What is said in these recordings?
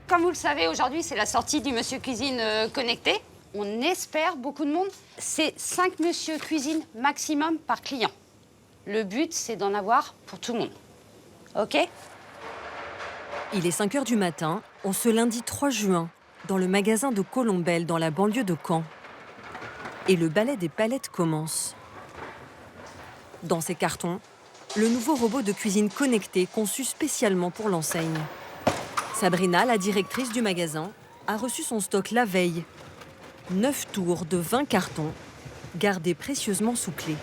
Comme vous le savez, aujourd'hui, c'est la sortie du Monsieur Cuisine connecté. On espère beaucoup de monde. C'est 5 Monsieur Cuisine maximum par client. Le but, c'est d'en avoir pour tout le monde. OK? Il est 5 h du matin, en ce lundi 3 juin, dans le magasin de Colombelle, dans la banlieue de Caen. Et le balai des palettes commence. Dans ces cartons, le nouveau robot de cuisine connecté conçu spécialement pour l'enseigne. Sabrina, la directrice du magasin, a reçu son stock la veille. 9 tours de 20 cartons, gardés précieusement sous clé.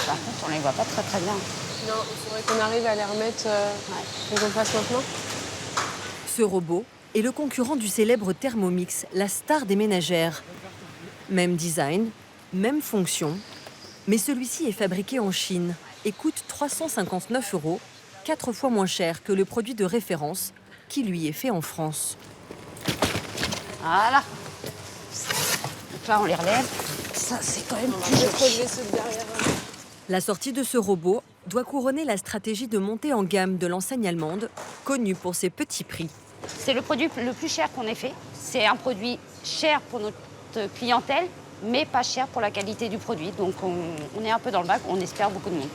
Par contre, on les voit pas très bien. Non, il faudrait qu'on arrive à les remettre et qu'on fasse maintenant. Ce robot est le concurrent du célèbre Thermomix, la star des ménagères. Même design, même fonction, mais celui-ci est fabriqué en Chine et coûte 359 €, 4 fois moins cher que le produit de référence qui lui est fait en France. Voilà. Donc là, on les relève. Ça, c'est quand même plus joli. La sortie de ce robot doit couronner la stratégie de montée en gamme de l'enseigne allemande, connue pour ses petits prix. C'est le produit le plus cher qu'on ait fait. C'est un produit cher pour notre clientèle, mais pas cher pour la qualité du produit. Donc on est un peu dans le bac, on espère beaucoup de monde.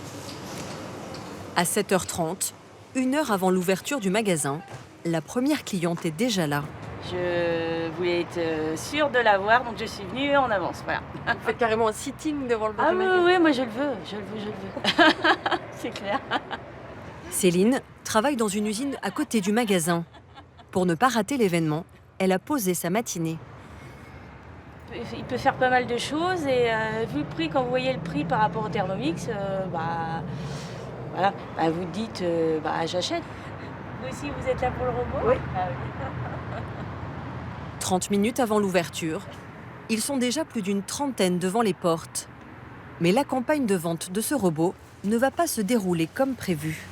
À 7h30, 1 heure avant l'ouverture du magasin, la première cliente est déjà là. Je voulais être sûre de l'avoir, donc je suis venue en avance, voilà. Vous faites carrément un sitting devant le bar Ah du oui, magasin. oui, moi je le veux. C'est clair. Céline travaille dans une usine à côté du magasin. Pour ne pas rater l'événement, elle a posé sa matinée. Il peut faire pas mal de choses et vu le prix, quand vous voyez le prix par rapport au Thermomix, voilà, vous dites j'achète. Vous aussi, vous êtes là pour le robot? Oui. Ah oui. 30 minutes avant l'ouverture, ils sont déjà plus d'une trentaine devant les portes. Mais la campagne de vente de ce robot ne va pas se dérouler comme prévu.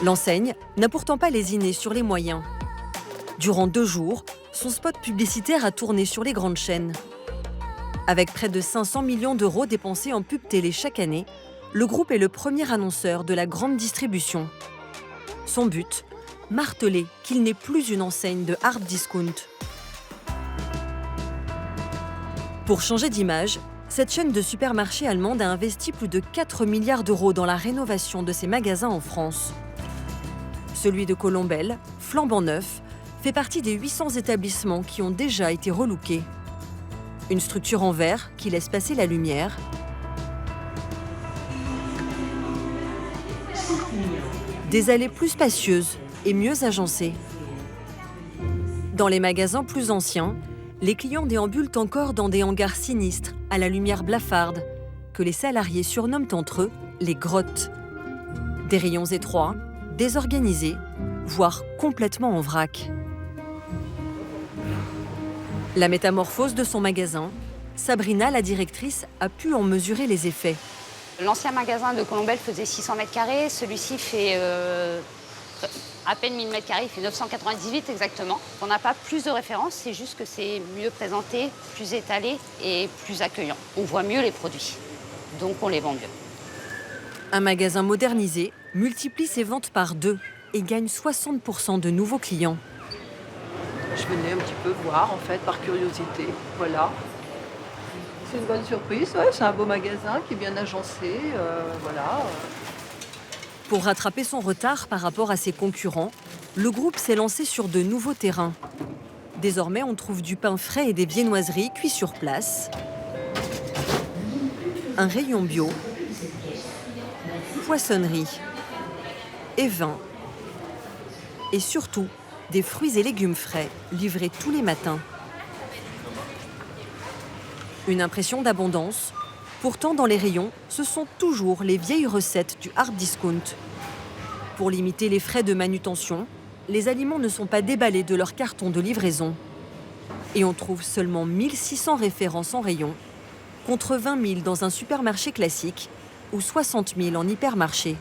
L'enseigne n'a pourtant pas lésiné sur les moyens. Durant 2 jours, son spot publicitaire a tourné sur les grandes chaînes. Avec près de 500 millions € dépensés en pub télé chaque année, le groupe est le premier annonceur de la grande distribution. Son but, marteler qu'il n'est plus une enseigne de hard discount. Pour changer d'image, cette chaîne de supermarchés allemande a investi plus de 4 milliards € dans la rénovation de ses magasins en France. Celui de Colombelle, flambant neuf, fait partie des 800 établissements qui ont déjà été relookés. Une structure en verre qui laisse passer la lumière. Des allées plus spacieuses et mieux agencées. Dans les magasins plus anciens, les clients déambulent encore dans des hangars sinistres à la lumière blafarde, que les salariés surnomment entre eux les grottes. Des rayons étroits, désorganisés, voire complètement en vrac. La métamorphose de son magasin, Sabrina, la directrice, a pu en mesurer les effets. L'ancien magasin de Colombelle faisait 600 m², celui-ci fait à peine 1000 m², il fait 998 exactement. On n'a pas plus de références, c'est juste que c'est mieux présenté, plus étalé et plus accueillant. On voit mieux les produits, donc on les vend mieux. Un magasin modernisé multiplie ses ventes par 2 et gagne 60% de nouveaux clients. Je venais un petit peu voir, en fait, par curiosité. Voilà. C'est une bonne surprise, ouais, c'est un beau magasin qui est bien agencé, voilà. Pour rattraper son retard par rapport à ses concurrents, le groupe s'est lancé sur de nouveaux terrains. Désormais, on trouve du pain frais et des viennoiseries cuits sur place, un rayon bio, poissonnerie et vin, et surtout des fruits et légumes frais livrés tous les matins. Une impression d'abondance. Pourtant, dans les rayons, ce sont toujours les vieilles recettes du hard discount. Pour limiter les frais de manutention, les aliments ne sont pas déballés de leur carton de livraison. Et on trouve seulement 1600 références en rayon, contre 20 000 dans un supermarché classique ou 60 000 en hypermarché.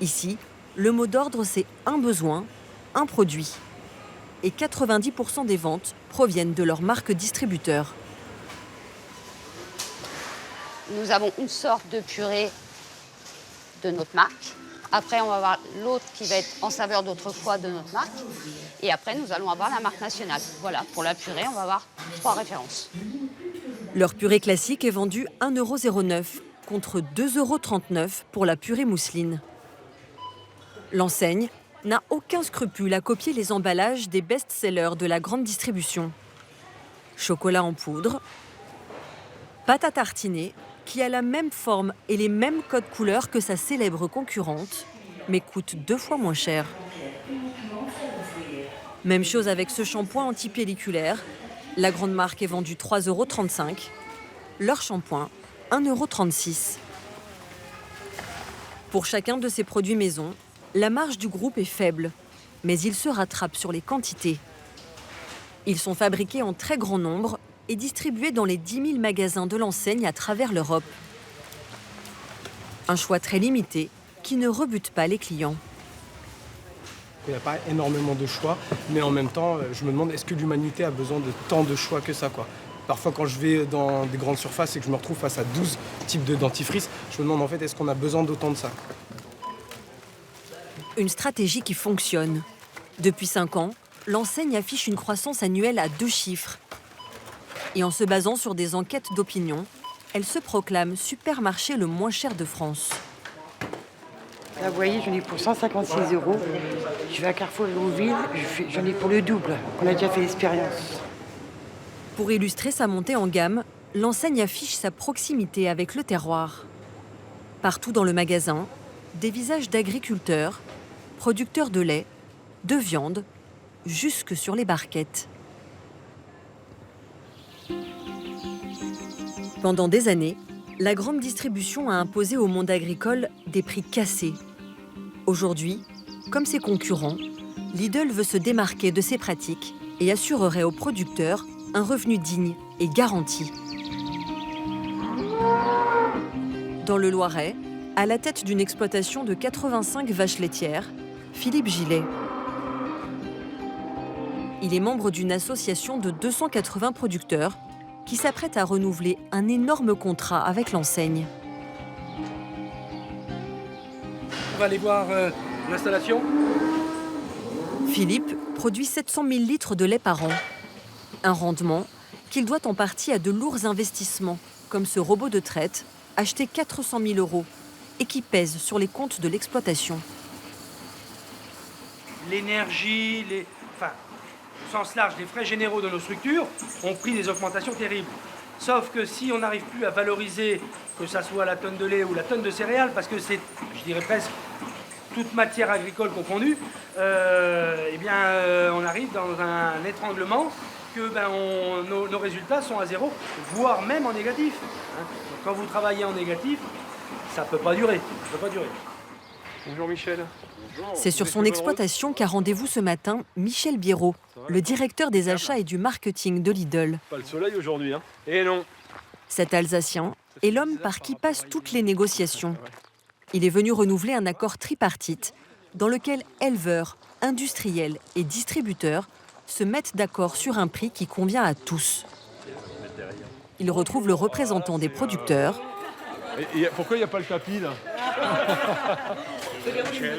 Ici, le mot d'ordre, c'est un besoin, un produit. Et 90% des ventes proviennent de leur marque distributeur. nous avons une sorte de purée de notre marque. Après, on va avoir l'autre qui va être en saveur d'autrefois de notre marque. Et après, nous allons avoir la marque nationale. Voilà, pour la purée, on va avoir 3 références. Leur purée classique est vendue 1,09 € contre 2,39 € pour la purée mousseline. L'enseigne n'a aucun scrupule à copier les emballages des best-sellers de la grande distribution. Chocolat en poudre, pâte à tartiner, qui a la même forme et les mêmes codes couleurs que sa célèbre concurrente, mais coûte 2 fois moins cher. Même chose avec ce shampoing antipelliculaire. La grande marque est vendue 3,35 €. Leur shampoing, 1,36 €. Pour chacun de ces produits maison, la marge du groupe est faible, mais il se rattrape sur les quantités. Ils sont fabriqués en très grand nombre et distribués dans les 10 000 magasins de l'enseigne à travers l'Europe. Un choix très limité qui ne rebute pas les clients. Il n'y a pas énormément de choix, mais en même temps, je me demande est-ce que l'humanité a besoin de tant de choix que ça, quoi. Parfois, quand je vais dans des grandes surfaces et que je me retrouve face à 12 types de dentifrice, je me demande en fait est-ce qu'on a besoin d'autant de ça. Une stratégie qui fonctionne. Depuis 5 ans, l'enseigne affiche une croissance annuelle à 2 chiffres. Et en se basant sur des enquêtes d'opinion, elle se proclame supermarché le moins cher de France. Là, vous voyez, j'en ai pour 156 €. Je vais à Carrefour et Louville, j'en ai pour le double. On a déjà fait l'expérience. Pour illustrer sa montée en gamme, l'enseigne affiche sa proximité avec le terroir. Partout dans le magasin, des visages d'agriculteurs, producteurs de lait, de viande, jusque sur les barquettes. Pendant des années, la grande distribution a imposé au monde agricole des prix cassés. Aujourd'hui, comme ses concurrents, Lidl veut se démarquer de ces pratiques et assurerait aux producteurs un revenu digne et garanti. Dans le Loiret, à la tête d'une exploitation de 85 vaches laitières, Philippe Gillet. Il est membre d'une association de 280 producteurs qui s'apprête à renouveler un énorme contrat avec l'enseigne. On va aller voir l'installation. Philippe produit 700 000 litres de lait par an. Un rendement qu'il doit en partie à de lourds investissements, comme ce robot de traite, acheté 400 000 € et qui pèse sur les comptes de l'exploitation. L'énergie, au sens large, les frais généraux de nos structures ont pris des augmentations terribles. Sauf que si on n'arrive plus à valoriser, que ça soit la tonne de lait ou la tonne de céréales, parce que c'est, je dirais presque, toute matière agricole confondue, on arrive dans un étranglement que nos résultats sont à zéro, voire même en négatif. Donc, quand vous travaillez en négatif, ça ne peut pas durer. Bonjour Michel. C'est sur son exploitation qu'a rendez-vous ce matin Michel Biérot, le directeur des achats et du marketing de Lidl. Pas le soleil aujourd'hui, hein. Et non. Cet Alsacien est l'homme par qui passent toutes les négociations. Il est venu renouveler un accord tripartite dans lequel éleveurs, industriels et distributeurs se mettent d'accord sur un prix qui convient à tous. Il retrouve le représentant des producteurs. Et pourquoi il n'y a pas le tapis là?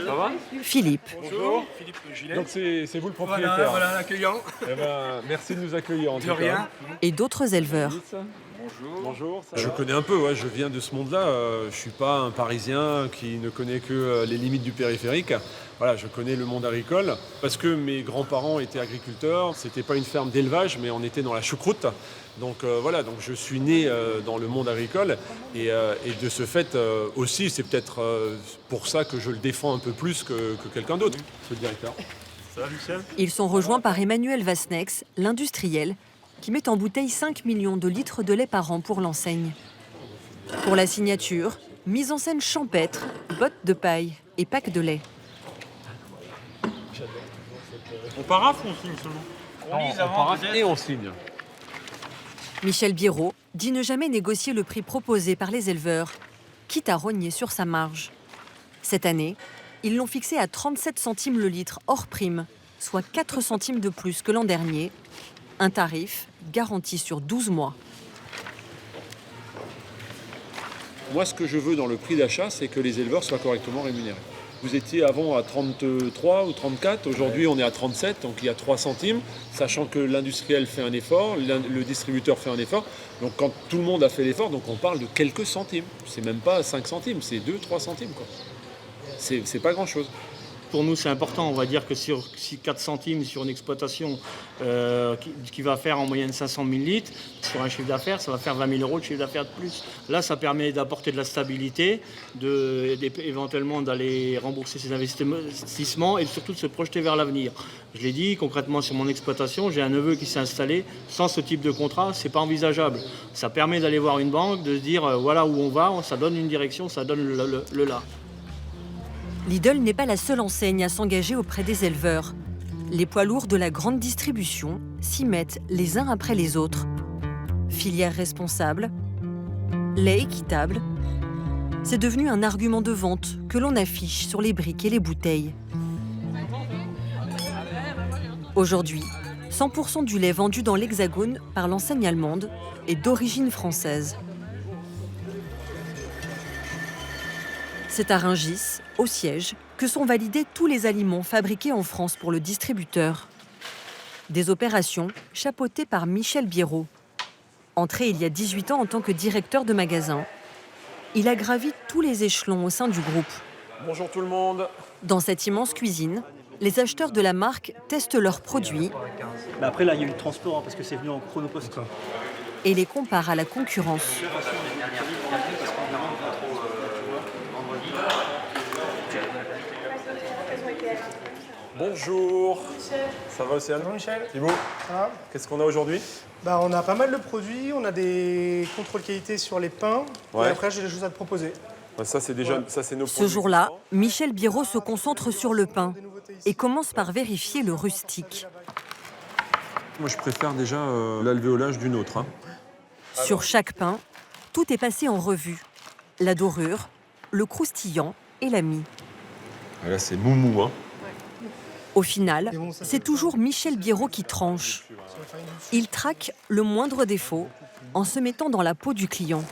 Ça va? Philippe. Bonjour. Philippe Gillet. Donc c'est vous le propriétaire. Voilà l'accueillant. Eh ben, merci de nous accueillir en tout cas. De rien. Et d'autres éleveurs. Bonjour. Je connais un peu, ouais, je viens de ce monde-là. Je ne suis pas un Parisien qui ne connaît que les limites du périphérique. Voilà, je connais le monde agricole parce que mes grands-parents étaient agriculteurs. C'était pas une ferme d'élevage, mais on était dans la choucroute. Donc voilà, donc je suis né dans le monde agricole et de ce fait aussi, c'est peut-être pour ça que je le défends un peu plus que quelqu'un d'autre, ce directeur. Ça va, Michel? Ils sont rejoints par Emmanuel Vasnex, l'industriel, qui met en bouteille 5 millions de litres de lait par an pour l'enseigne. Pour la signature, mise en scène champêtre, bottes de paille et pack de lait. On paraphe ou on signe seulement? On paraphe et on signe. Michel Biérot dit ne jamais négocier le prix proposé par les éleveurs, quitte à rogner sur sa marge. Cette année, ils l'ont fixé à 37 centimes le litre hors prime, soit 4 centimes de plus que l'an dernier. Un tarif garanti sur 12 mois. Moi, ce que je veux dans le prix d'achat, c'est que les éleveurs soient correctement rémunérés. Vous étiez avant à 33 ou 34, aujourd'hui on est à 37, donc il y a 3 centimes, sachant que l'industriel fait un effort, le distributeur fait un effort. Donc quand tout le monde a fait l'effort, donc on parle de quelques centimes. C'est même pas 5 centimes, c'est 2-3 centimes, quoi. C'est pas grand-chose. Pour nous, c'est important. On va dire que si 4 centimes sur une exploitation qui va faire en moyenne 500 000 litres, sur un chiffre d'affaires, ça va faire 20 000 euros de chiffre d'affaires de plus. Là, ça permet d'apporter de la stabilité, éventuellement d'aller rembourser ses investissements et surtout de se projeter vers l'avenir. Je l'ai dit, concrètement, sur mon exploitation, j'ai un neveu qui s'est installé. Sans ce type de contrat, ce n'est pas envisageable. Ça permet d'aller voir une banque, de se dire voilà où on va, ça donne une direction, ça donne le là. Lidl n'est pas la seule enseigne à s'engager auprès des éleveurs. Les poids lourds de la grande distribution s'y mettent les uns après les autres. Filière responsable, lait équitable, c'est devenu un argument de vente que l'on affiche sur les briques et les bouteilles. Aujourd'hui, 100% du lait vendu dans l'Hexagone par l'enseigne allemande est d'origine française. C'est à Rungis, au siège, que sont validés tous les aliments fabriqués en France pour le distributeur. Des opérations chapeautées par Michel Biérot. Entré il y a 18 ans en tant que directeur de magasin, il a gravi tous les échelons au sein du groupe. Bonjour tout le monde. Dans cette immense cuisine, les acheteurs de la marque testent leurs produits. Mais après, là, il y a eu le transport parce que c'est venu en chronopost. Et les comparent à la concurrence. Bonjour. Ça va Océane? Bonjour Michel. Thibaut. Ça va? Qu'est-ce qu'on a aujourd'hui? On a pas mal de produits, on a des contrôles qualité sur les pains, Ouais. et après j'ai des choses à te proposer. Ça c'est déjà ça, c'est nos Ce produits. jour-là, Michel Biérot se concentre sur le pain et commence par vérifier le rustique. Moi je préfère déjà l'alvéolage d'une autre. Hein. Sur chaque pain, tout est passé en revue. La dorure, le croustillant et la mie. Là c'est moumou. Hein. Au final, c'est toujours Michel Biérot qui tranche. Il traque le moindre défaut en se mettant dans la peau du client.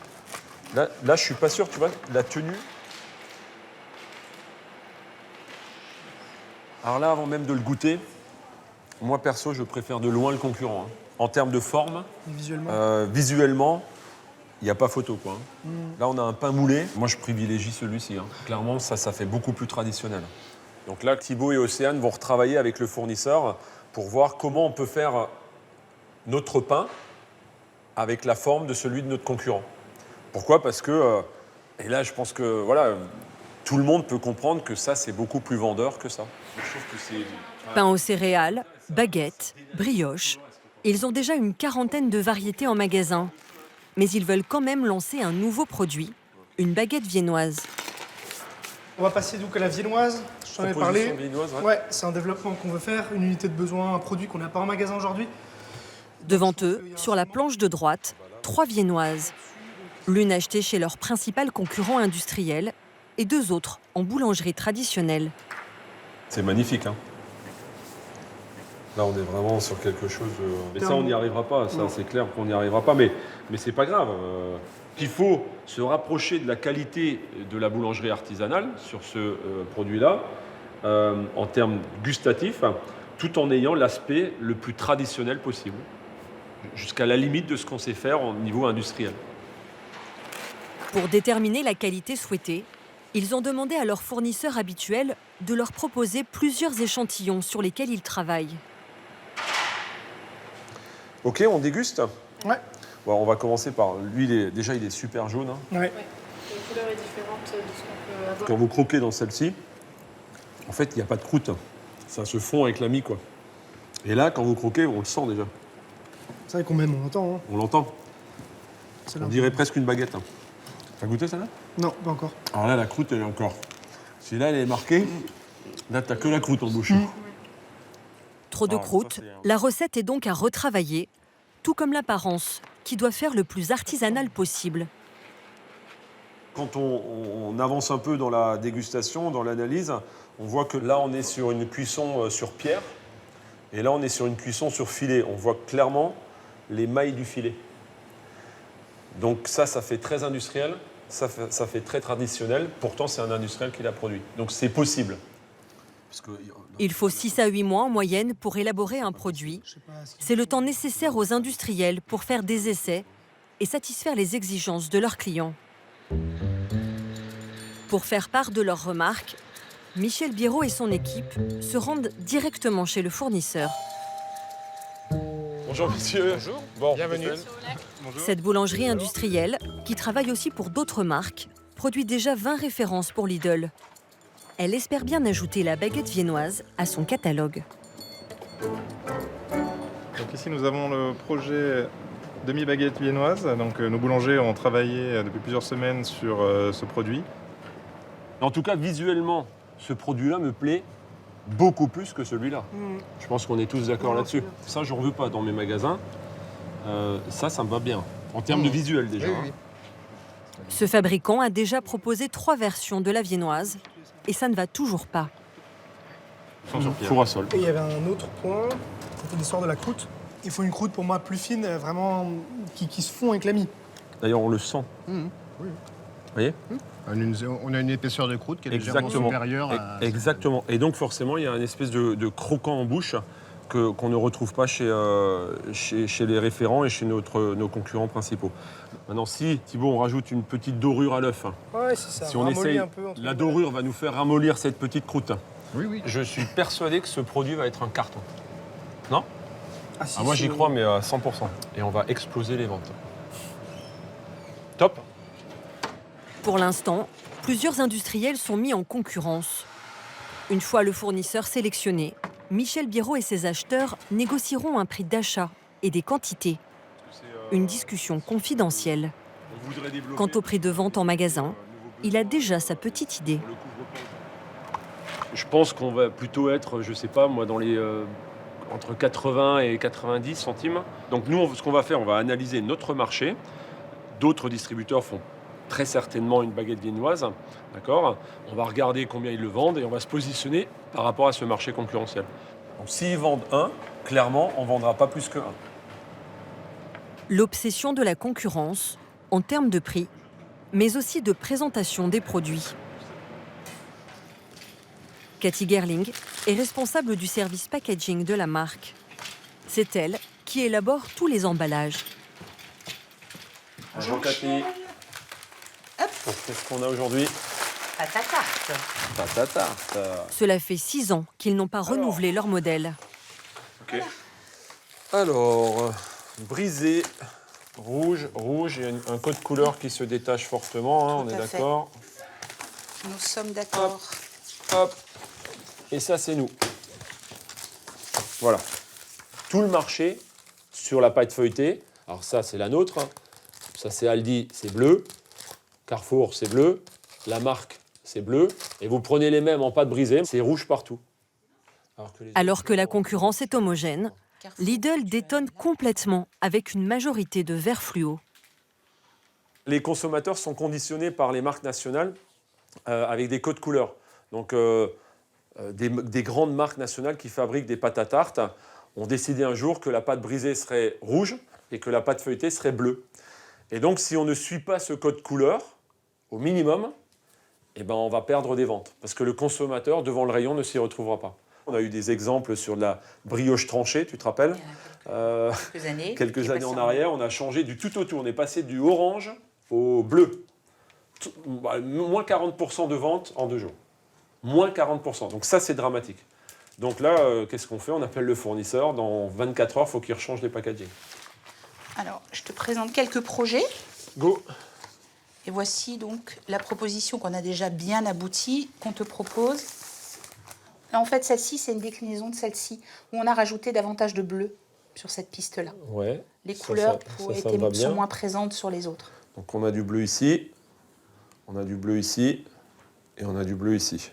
Là je suis pas sûr, tu vois, la tenue. Alors là, avant même de le goûter, moi perso, je préfère de loin le concurrent. Hein. En termes de forme, visuellement, il n'y a pas photo, quoi. Hein. Là, on a un pain moulé. Moi, je privilégie celui-ci. Hein. Clairement, ça fait beaucoup plus traditionnel. Donc là, Thibaut et Océane vont retravailler avec le fournisseur pour voir comment on peut faire notre pain avec la forme de celui de notre concurrent. Pourquoi? Parce que, et là, je pense que voilà, tout le monde peut comprendre que ça, c'est beaucoup plus vendeur que ça. Je trouve que c'est... Pain aux céréales, baguettes, brioches. Ils ont déjà une quarantaine de variétés en magasin. Mais ils veulent quand même lancer un nouveau produit, une baguette viennoise. On va passer donc à la viennoise, je t'en ai parlé. Viennoise, Ouais, c'est un développement qu'on veut faire, une unité de besoin, un produit qu'on n'a pas en magasin aujourd'hui. Devant eux, sur la planche de droite, 3 viennoises. L'une achetée chez leur principal concurrent industriel et 2 autres en boulangerie traditionnelle. C'est magnifique, hein. Là, on est vraiment sur quelque chose... Mais ça, on n'y arrivera pas. Ça, c'est clair qu'on n'y arrivera pas. Mais c'est pas grave. Il faut se rapprocher de la qualité de la boulangerie artisanale sur ce produit-là, en termes gustatifs, tout en ayant l'aspect le plus traditionnel possible, jusqu'à la limite de ce qu'on sait faire au niveau industriel. Pour déterminer la qualité souhaitée, ils ont demandé à leurs fournisseurs habituels de leur proposer plusieurs échantillons sur lesquels ils travaillent. Ok, on déguste? Ouais. Bon, on va commencer par... Lui, il est super jaune. Hein. Ouais. La couleur est différente de ce qu'on peut avoir. Quand vous croquez dans celle-ci, en fait, il n'y a pas de croûte. Ça se fond avec la mie, quoi. Et là, quand vous croquez, on le sent déjà. C'est vrai qu'on m'aime, on l'entend. Hein. On l'entend. On dirait presque une baguette. Hein. T'as goûté celle-là? Non, pas encore. Alors là, la croûte, elle est encore... Si là, elle est marquée, là, t'as que la croûte en bouche. Trop de croûte, la recette est donc à retravailler, tout comme l'apparence, qui doit faire le plus artisanal possible. Quand on avance un peu dans la dégustation, dans l'analyse, on voit que là, on est sur une cuisson sur pierre, et là, on est sur une cuisson sur filet. On voit clairement les mailles du filet. Donc ça fait très industriel. ça fait très traditionnel. Pourtant, c'est un industriel qui l'a produit. Donc, c'est possible. Il faut 6 à 8 mois en moyenne pour élaborer un produit. C'est le temps nécessaire aux industriels pour faire des essais et satisfaire les exigences de leurs clients. Pour faire part de leurs remarques, Michel Biérot et son équipe se rendent directement chez le fournisseur. Bonjour monsieur. Bonjour. Bon, Bienvenue. Cette boulangerie industrielle, qui travaille aussi pour d'autres marques, produit déjà 20 références pour Lidl. Elle espère bien ajouter la baguette viennoise à son catalogue. Donc ici nous avons le projet demi-baguette viennoise. Donc nos boulangers ont travaillé depuis plusieurs semaines sur ce produit. En tout cas, visuellement, ce produit-là me plaît beaucoup plus que celui-là. Je pense qu'on est tous d'accord là-dessus. Ça, j'en veux pas dans mes magasins. Ça me va bien. En termes de visuel, déjà. Oui. Ce fabricant a déjà proposé 3 versions de la viennoise et ça ne va toujours pas. Four à sol. Et il y avait un autre point, c'était l'histoire de la croûte. Il faut une croûte pour moi plus fine, vraiment qui se fond avec la mie. D'ailleurs, on le sent. Oui. Vous voyez On a une épaisseur de croûte qui est légèrement supérieure à... Exactement. Et donc, forcément, il y a une espèce de croquant en bouche qu'on ne retrouve pas chez les référents et chez nos concurrents principaux. Maintenant, si Thibaut, on rajoute une petite dorure à l'œuf, Ouais, c'est ça. si on ramollit essaye, un peu, la dorure va nous faire ramollir cette petite croûte. Oui. Je suis persuadé que ce produit va être un carton. Non? si, moi, si, j'y oui. crois, mais à 100%. Et on va exploser les ventes. Top. Pour l'instant, plusieurs industriels sont mis en concurrence. Une fois le fournisseur sélectionné, Michel Biérot et ses acheteurs négocieront un prix d'achat et des quantités. Une discussion confidentielle. Quant au prix de vente en magasin, il a déjà sa petite idée. Je pense qu'on va plutôt être, je sais pas, moi, dans les entre 80 et 90 centimes. Donc nous, ce qu'on va faire, on va analyser notre marché. D'autres distributeurs font très certainement une baguette viennoise, d'accord? On va regarder combien ils le vendent et on va se positionner par rapport à ce marché concurrentiel. Donc s'ils vendent un, clairement, on ne vendra pas plus que un. L'obsession de la concurrence, en termes de prix, mais aussi de présentation des produits. Cathy Gerling est responsable du service packaging de la marque. C'est elle qui élabore tous les emballages. Bonjour Cathy. Qu'est-ce qu'on a aujourd'hui? Pâte à tarte. Pâte à tarte. Cela fait 6 ans qu'ils n'ont pas renouvelé leur modèle. Ok. Alors, brisé, rouge, il y a un code couleur qui se détache fortement, hein, on est d'accord? Nous sommes d'accord. Hop. Et ça, c'est nous. Voilà. Tout le marché sur la pâte feuilletée. Alors ça, c'est la nôtre. Ça, c'est Aldi, c'est bleu. Carrefour, c'est bleu. La marque, c'est bleu. Et vous prenez les mêmes en pâte brisée, c'est rouge partout. Alors que la concurrence est homogène, Lidl détonne complètement avec une majorité de verts fluo. Les consommateurs sont conditionnés par les marques nationales avec des codes couleurs. Donc, des grandes marques nationales qui fabriquent des pâtes à tarte ont décidé un jour que la pâte brisée serait rouge et que la pâte feuilletée serait bleue. Et donc, si on ne suit pas ce code couleur, au minimum, eh ben, on va perdre des ventes. Parce que le consommateur, devant le rayon, ne s'y retrouvera pas. On a eu des exemples sur de la brioche tranchée, tu te rappelles? Quelques années en arrière, on a changé du tout au tout. On est passé du orange au bleu. Moins 40% de ventes en 2 jours. Moins 40%. Donc ça, c'est dramatique. Donc là, qu'est-ce qu'on fait? On appelle le fournisseur. Dans 24 heures, il faut qu'il rechange les packaging. Alors, je te présente quelques projets. Go. Et voici donc la proposition qu'on a déjà bien aboutie, qu'on te propose. Là, en fait, celle-ci, c'est une déclinaison de celle-ci, où on a rajouté davantage de bleu sur cette piste-là. Ouais. Les couleurs sont moins présentes sur les autres. Donc on a du bleu ici, on a du bleu ici, et on a du bleu ici.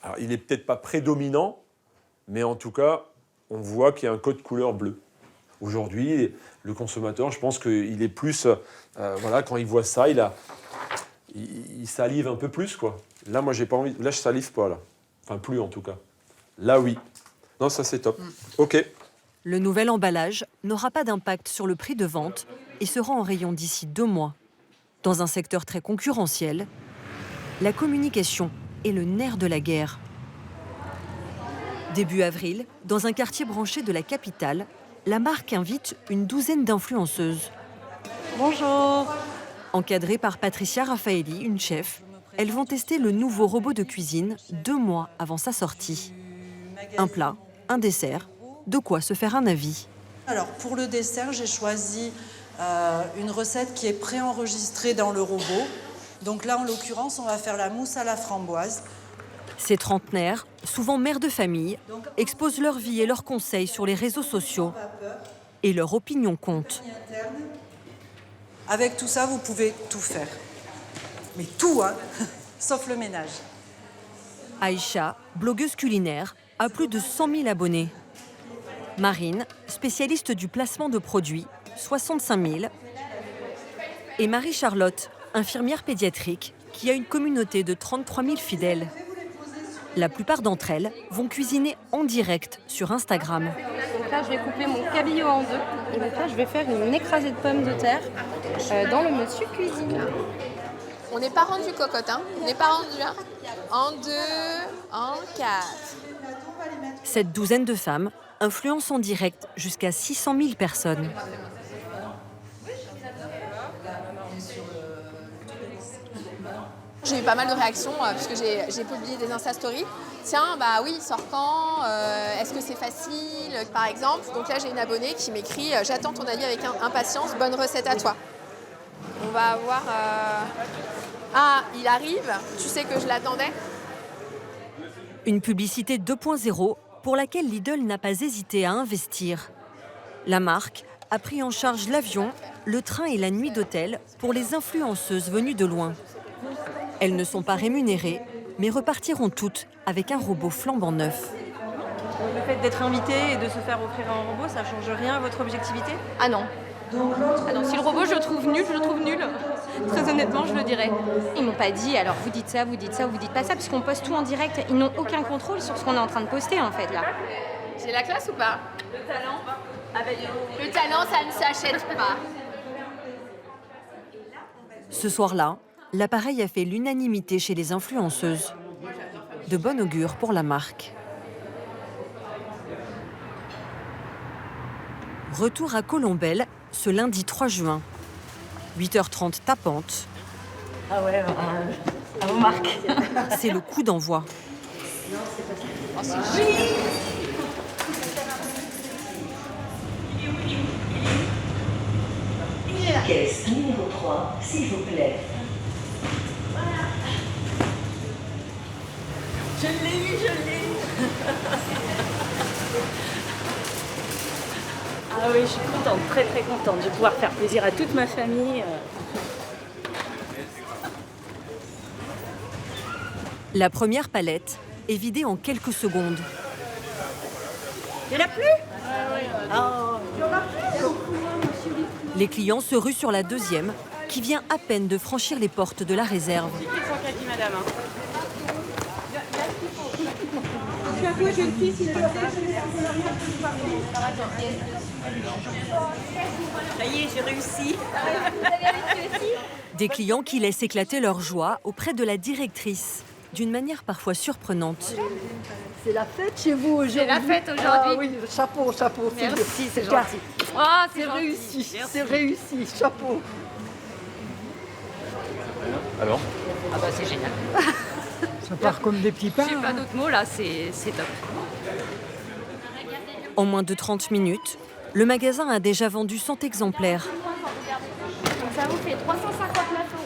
Alors, il n'est peut-être pas prédominant, mais en tout cas, on voit qu'il y a un code couleur bleu. Aujourd'hui, le consommateur, je pense qu'il est plus... voilà, quand il voit ça, il salive un peu plus, quoi. Là, moi, j'ai pas envie... Là, je salive pas, là. Enfin, plus, en tout cas. Là, oui. Non, ça, c'est top. OK. Le nouvel emballage n'aura pas d'impact sur le prix de vente et sera en rayon d'ici 2 mois. Dans un secteur très concurrentiel, la communication est le nerf de la guerre. Début avril, dans un quartier branché de la capitale, la marque invite une douzaine d'influenceuses. Bonjour. Encadrées par Patricia Raffaelli, une chef, elles vont tester le nouveau robot de cuisine 2 mois avant sa sortie. Un plat, un dessert, de quoi se faire un avis. Alors pour le dessert, j'ai choisi une recette qui est préenregistrée dans le robot. Donc là, en l'occurrence, on va faire la mousse à la framboise. Ces trentenaires, souvent mères de famille, exposent leur vie et leurs conseils sur les réseaux sociaux. Et leur opinion compte. Avec tout ça, vous pouvez tout faire. Mais tout, hein, sauf le ménage. Aïcha, blogueuse culinaire, a plus de 100 000 abonnés. Marine, spécialiste du placement de produits, 65 000. Et Marie-Charlotte, infirmière pédiatrique, qui a une communauté de 33 000 fidèles. La plupart d'entre elles vont cuisiner en direct sur Instagram. Donc là, je vais couper mon cabillaud en 2. Et donc là, je vais faire une écrasée de pommes de terre dans le Monsieur Cuisine. On n'est pas rendu cocotte, hein. On n'est pas rendu, hein. En 2, en 4. Cette douzaine de femmes influence en direct jusqu'à 600 000 personnes. J'ai eu pas mal de réactions puisque j'ai publié des Insta Stories. Tiens, bah oui, sort quand est-ce que c'est facile, par exemple. Donc là, j'ai une abonnée qui m'écrit « J'attends ton avis avec impatience, bonne recette à toi ». On va avoir... Ah, il arrive, tu sais que je l'attendais. Une publicité 2.0 pour laquelle Lidl n'a pas hésité à investir. La marque a pris en charge l'avion, le train et la nuit d'hôtel pour les influenceuses venues de loin. Elles ne sont pas rémunérées, mais repartiront toutes avec un robot flambant neuf. Le fait d'être invité et de se faire offrir un robot, ça ne change rien à votre objectivité? Ah non. Ah non, si le robot je le trouve nul, je le trouve nul. Très honnêtement, je le dirais. Ils m'ont pas dit, alors vous dites ça, vous dites ça, vous dites pas ça, parce qu'on poste tout en direct. Ils n'ont aucun contrôle sur ce qu'on est en train de poster en fait là. J'ai la classe ou pas? Le talent le talent, ça ne s'achète pas. Ce soir-là, l'appareil a fait l'unanimité chez les influenceuses. De bon augure pour la marque. Retour à Colombelles ce lundi 3 juin. 8h30 tapante. Ah ouais, à vos marques. C'est le coup d'envoi. Oh, c'est génial. Caisse numéro 3, s'il vous plaît. Je l'ai eu, je l'ai eu. Ah oui, je suis contente, très très contente. Je vais pouvoir faire plaisir à toute ma famille. La première palette est vidée en quelques secondes. Il n'y en a plus? Oh. Il y en a plus? Les clients se ruent sur la deuxième, qui vient à peine de franchir les portes de la réserve. Madame. Ça y est, j'ai réussi. Des clients qui laissent éclater leur joie auprès de la directrice, d'une manière parfois surprenante. C'est la fête chez vous aujourd'hui? C'est la fête aujourd'hui. Ah oui, chapeau, chapeau. Merci, c'est gentil. Ah, c'est réussi, c'est réussi, chapeau. Alors? Ah bah c'est génial. Ça part comme des petits pains. J'ai pas d'autres mots là, c'est top. En moins de 30 minutes, le magasin a déjà vendu 100 exemplaires. Donc ça vous fait 359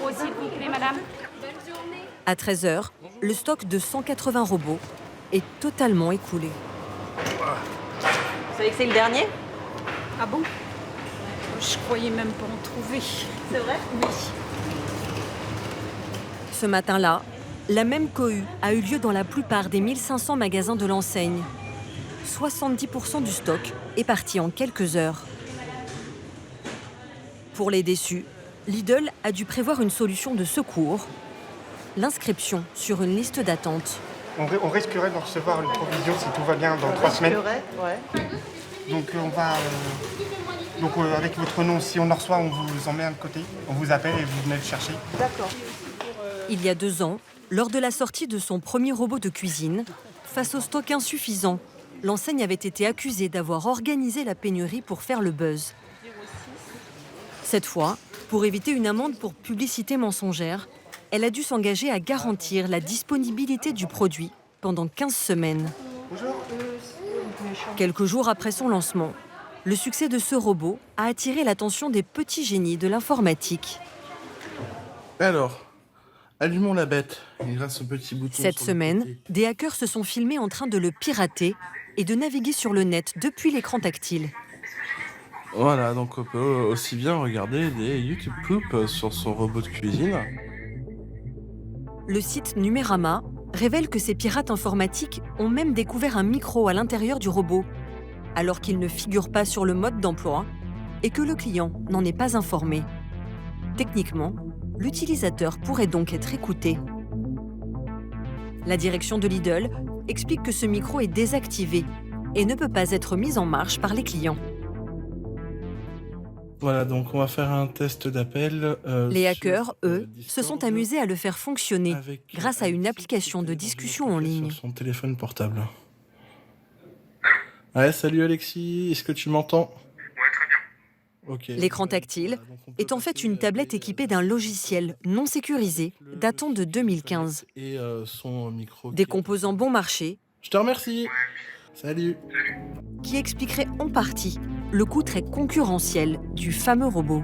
€ s'il vous plaît, madame. À 13h, le stock de 180 robots est totalement écoulé. Vous savez que c'est le dernier? Ah bon? Je croyais même pas en trouver. C'est vrai? Oui. Ce matin-là, la même cohue a eu lieu dans la plupart des 1500 magasins de l'enseigne. 70% du stock est parti en quelques heures. Pour les déçus, Lidl a dû prévoir une solution de secours, l'inscription sur une liste d'attente. On risquerait de recevoir une provision si tout va bien dans 3 semaines. Ouais. Donc on va Donc avec votre nom, si on le reçoit, on vous en met un côté, on vous appelle et vous venez le chercher. D'accord. Il y a 2 ans, lors de la sortie de son premier robot de cuisine, face au stock insuffisant, l'enseigne avait été accusée d'avoir organisé la pénurie pour faire le buzz. Cette fois, pour éviter une amende pour publicité mensongère, elle a dû s'engager à garantir la disponibilité du produit pendant 15 semaines. Quelques jours après son lancement, le succès de ce robot a attiré l'attention des petits génies de l'informatique. Alors, allumons la bête grâce au petit bouton. Cette semaine, des hackers se sont filmés en train de le pirater et de naviguer sur le net depuis l'écran tactile. Voilà, donc on peut aussi bien regarder des YouTube Poop sur son robot de cuisine. Le site Numérama révèle que ces pirates informatiques ont même découvert un micro à l'intérieur du robot, alors qu'il ne figure pas sur le mode d'emploi et que le client n'en est pas informé. Techniquement, l'utilisateur pourrait donc être écouté. La direction de Lidl explique que ce micro est désactivé et ne peut pas être mis en marche par les clients. Voilà, donc on va faire un test d'appel. Les hackers, eux, se sont amusés à le faire fonctionner grâce à une application de discussion en ligne. Sur son téléphone portable. Ouais, salut Alexis, est-ce que tu m'entends? Ouais, très bien. Okay. L'écran tactile est en fait une tablette équipée d'un logiciel non sécurisé datant de 2015. Et son micro. Des composants bon marché. Je te remercie. Salut. Qui expliquerait en partie le coût très concurrentiel du fameux robot.